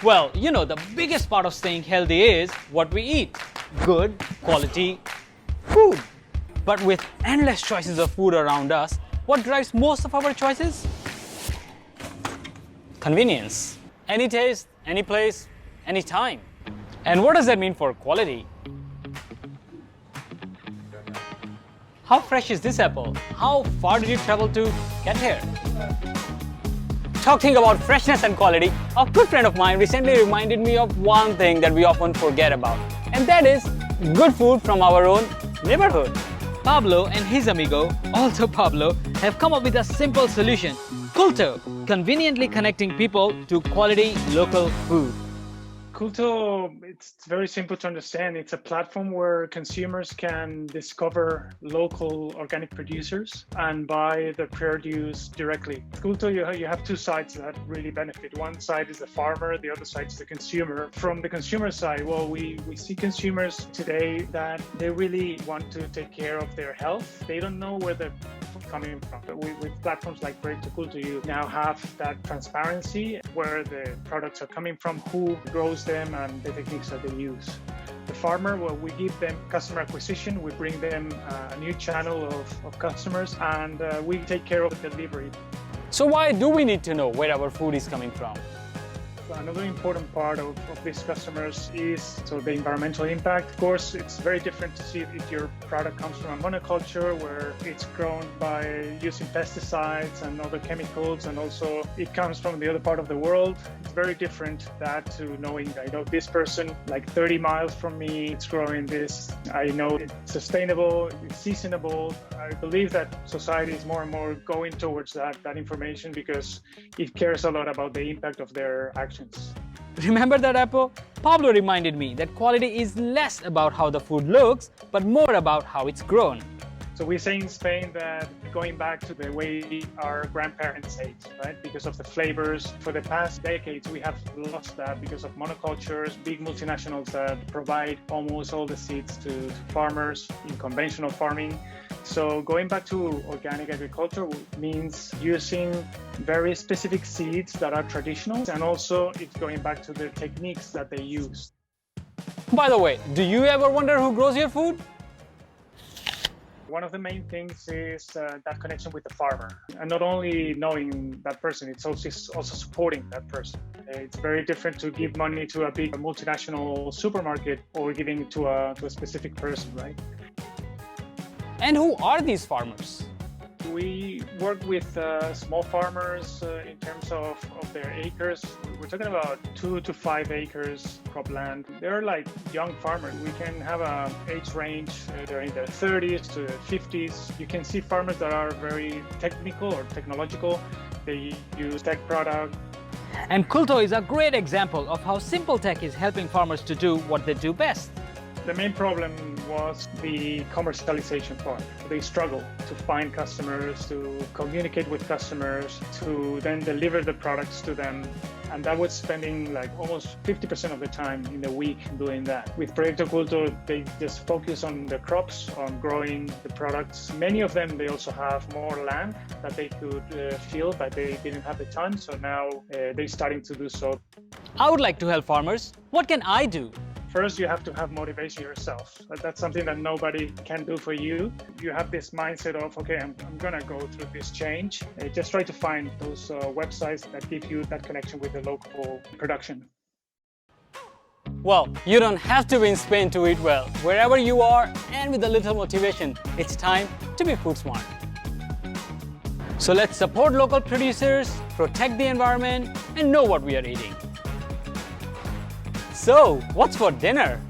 Well, you know, the biggest part of staying healthy is what we eat. Good quality food. But with endless choices of food around us, what drives most of our choices? Convenience. Any taste, any place, any time. And what does that mean for quality? How fresh is this apple? How far did you travel to get here? Talking about freshness and quality, a good friend of mine recently reminded me of one thing that we often forget about, and that is good food from our own neighborhood. Pablo and his amigo, also Pablo, have come up with a simple solution: Kuto, conveniently connecting people to quality local food. Kuto, it's very simple to understand. It's a platform where consumers can discover local organic producers and buy the produce directly. Kuto, you have two sides that really benefit. One side is the farmer, the other side is the consumer. From the consumer side, well, we see consumers today that they really want to take care of their health. They don't know where they're coming from. But with platforms like Kuto, you now have that transparency where the products are coming from, who grows them, and the techniques that they use. The farmer, well, we give them customer acquisition, we bring them a new channel of customers, and we take care of the delivery. So why do we need to know where our food is coming from? Another important part of these customers is the environmental impact. Of course, it's very different to see if your product comes from a monoculture where it's grown by using pesticides and other chemicals, and also it comes from the other part of the world. It's very different that to knowing, I know this person like 30 miles from me, it's growing this. I know it's sustainable, it's seasonable. I believe that society is more and more going towards that information because it cares a lot about the impact of their actions. Remember that apple? Pablo reminded me that quality is less about how the food looks, but more about how it's grown. So we say in Spain that going back to the way our grandparents ate, right? Because of the flavors. For the past decades, we have lost that because of monocultures, big multinationals that provide almost all the seeds to farmers in conventional farming. So going back to organic agriculture means using very specific seeds that are traditional, and also it's going back to the techniques that they use. By the way, do you ever wonder who grows your food? One of the main things is that connection with the farmer, and not only knowing that person, it's also supporting that person. It's very different to give money to a big multinational supermarket or giving it to a specific person, right? And who are these farmers? We work with small farmers in terms of their acres. We're talking about 2 to 5 acres cropland. They're like young farmers. We can have an age range. They're in their 30s to their 50s. You can see farmers that are very technical or technological. They use tech products. And Kuto is a great example of how simple tech is helping farmers to do what they do best. The main problem was the commercialization part. They struggle to find customers, to communicate with customers, to then deliver the products to them. And that was spending like almost 50% of the time in the week doing that. With Proyecto Kuto, they just focus on the crops, on growing the products. Many of them, they also have more land that they could fill, but they didn't have the time. So now they're starting to do so. I would like to help farmers. What can I do? First, you have to have motivation yourself. That's something that nobody can do for you. You have this mindset of, okay, I'm gonna go through this change. Just try to find those websites that give you that connection with the local production. Well, you don't have to be in Spain to eat well. Wherever you are and with a little motivation, it's time to be food smart. So let's support local producers, protect the environment, and know what we are eating. So, what's for dinner?